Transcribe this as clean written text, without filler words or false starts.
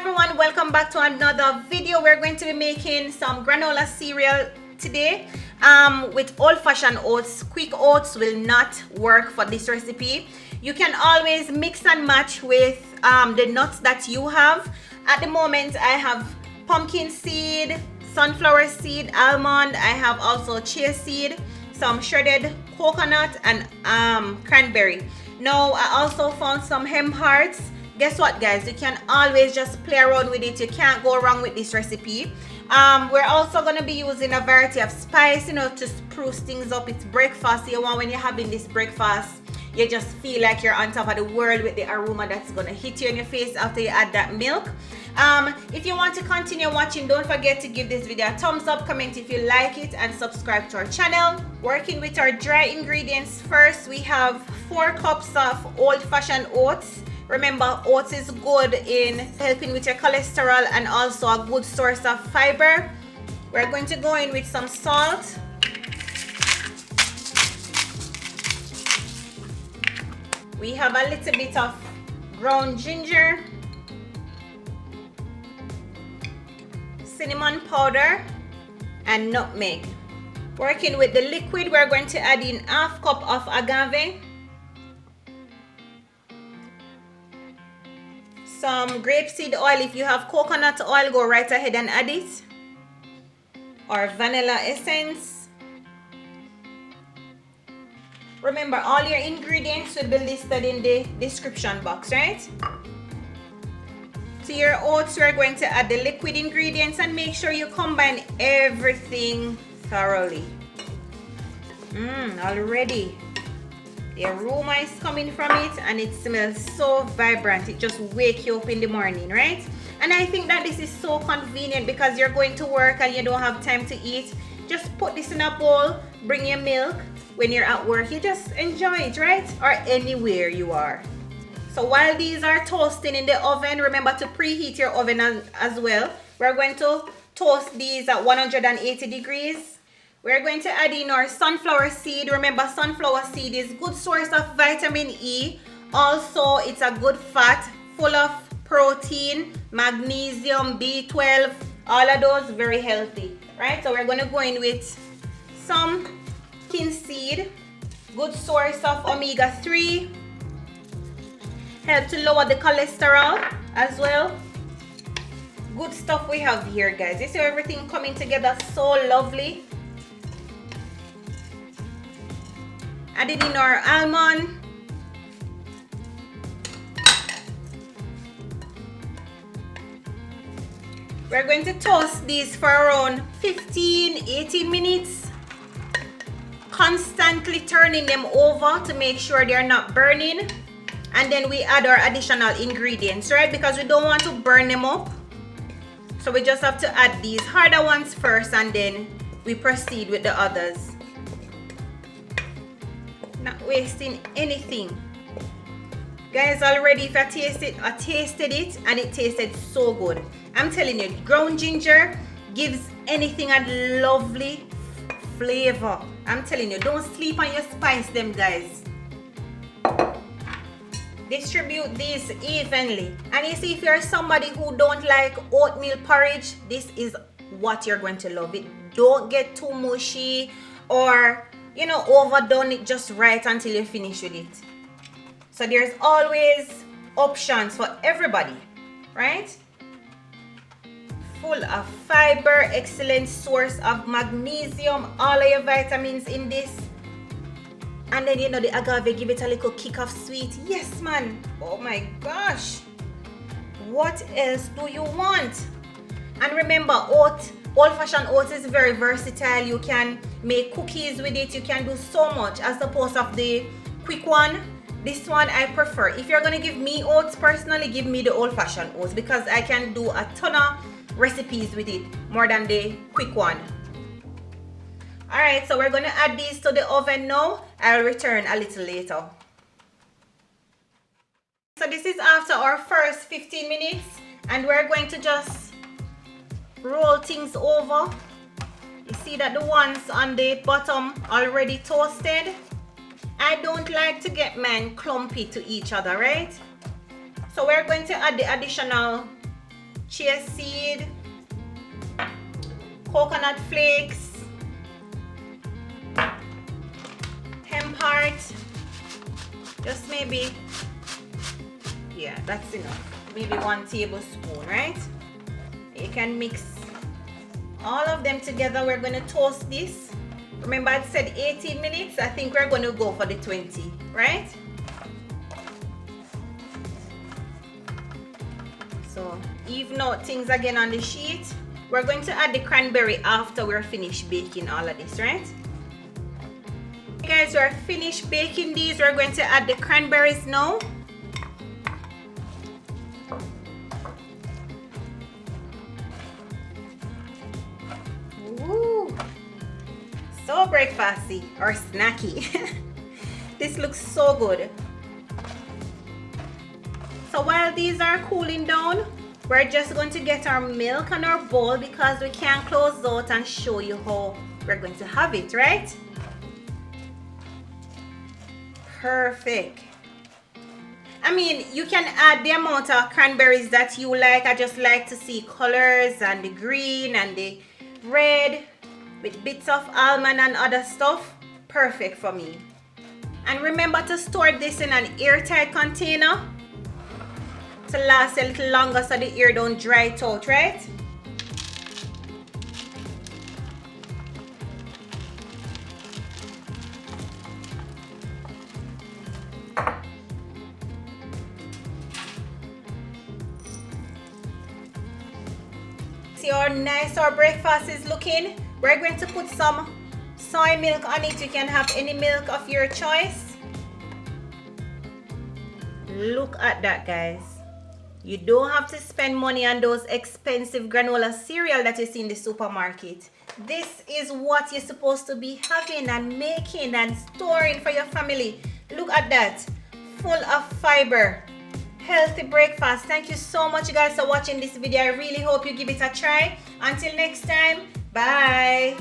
everyone, welcome back to another video. We're going to be making some granola cereal today with old-fashioned oats. Quick oats will not work for this recipe. You can always mix and match with the nuts that you have. At the moment I have pumpkin seed, sunflower seed, almond. I have also chia seed, some shredded coconut, and cranberry. Now I also found some hemp hearts. Guess what, guys, you can always just play around with it. You can't go wrong with this recipe. We're also going to be using a variety of spice, you know, to spruce things up. It's breakfast. You want, when you're having this breakfast, you just feel like you're on top of the world with the aroma that's going to hit you in your face after you add that milk. If you want to continue watching, don't forget to give this video a thumbs up, comment if you like it, and subscribe to our channel. Working with our dry ingredients first, we have 4 cups of old-fashioned oats. Remember, oats is good in helping with your cholesterol and also a good source of fiber. We're going to go in with some salt. We have a little bit of ground ginger, cinnamon powder, and nutmeg. Working with the liquid, we're going to add in ½ cup of agave, some grapeseed oil. If you have coconut oil, go right ahead and add it, or vanilla essence. Remember, all your ingredients will be listed in the description box, right? To your oats, we're going to add the liquid ingredients and make sure you combine everything thoroughly. Already the aroma is coming from it and it smells so vibrant. It just wakes you up in the morning, right? And I think that this is so convenient because you're going to work and you don't have time to eat. Just put this in a bowl, bring your milk. When you're at work, you just enjoy it, right? Or anywhere you are. So while these are toasting in the oven, remember to preheat your oven as well. We're going to toast these at 180 degrees. We're going to add in our sunflower seed. Remember, sunflower seed is a good source of vitamin E. Also, it's a good fat, full of protein, magnesium, B12, all of those, very healthy, right? So we're going to go in with some pumpkin seed, good source of omega-3, help to lower the cholesterol as well. Good stuff we have here, guys. You see everything coming together so lovely. Adding in our almond, we're going to toast these for around 15-18 minutes, constantly turning them over to make sure they're not burning. And then we add our additional ingredients, right? Because we don't want to burn them up. So we just have to add these harder ones first and then we proceed with the others. Not wasting anything. Guys, already if I tasted it and it tasted so good. I'm telling you, ground ginger gives anything a lovely flavor. I'm telling you, don't sleep on your spice them, guys. Distribute these evenly. And you see, if you're somebody who don't like oatmeal porridge, this is what you're going to love. It don't get too mushy or, you know, overdone it just right until you finish with it. So there's always options for everybody, right? Full of fiber, excellent source of magnesium, all of your vitamins in this. And then, you know, the agave give it a little kick of sweet. Yes, man. Oh my gosh. What else do you want? And remember, old-fashioned oats is very versatile. You can make cookies with it. You can do so much as opposed to the quick one. This one I prefer. If you're going to give me oats, personally, give me the old-fashioned oats because I can do a ton of recipes with it more than the quick one. Alright, so we're going to add these to the oven now. I'll return a little later. So this is after our first 15 minutes and we're going to just roll things over. You see that the ones on the bottom already toasted. I don't like to get mine clumpy to each other, right? So we're going to add the additional chia seed, coconut flakes, hemp heart, just maybe, yeah, that's enough. Maybe 1 tablespoon, right? You can mix all of them together. We're going to toast this. Remember I said 18 minutes? I think we're going to go for the 20, right? So even out things again on the sheet. We're going to add the cranberry after we're finished baking all of this, right? Okay, guys, we're finished baking these. We're going to add the cranberries now. Ooh, so breakfasty or snacky. This looks so good. So while these are cooling down, we're just going to get our milk on our bowl because we can't close out and show you how we're going to have it, right? Perfect. I mean, you can add the amount of cranberries that you like. I just like to see colors and the green and the red with bits of almond and other stuff. Perfect for me. And remember to store this in an airtight container to last a little longer so the air don't dry it out, right? See how nice our breakfast is looking. We're going to put some soy milk on it. You can have any milk of your choice. Look at that, guys. You don't have to spend money on those expensive granola cereal that you see in the supermarket. This is what you're supposed to be having and making and storing for your family. Look at that. Full of fiber. Healthy breakfast. Thank you so much, you guys, for watching this video. I really hope you give it a try. Until next time, bye.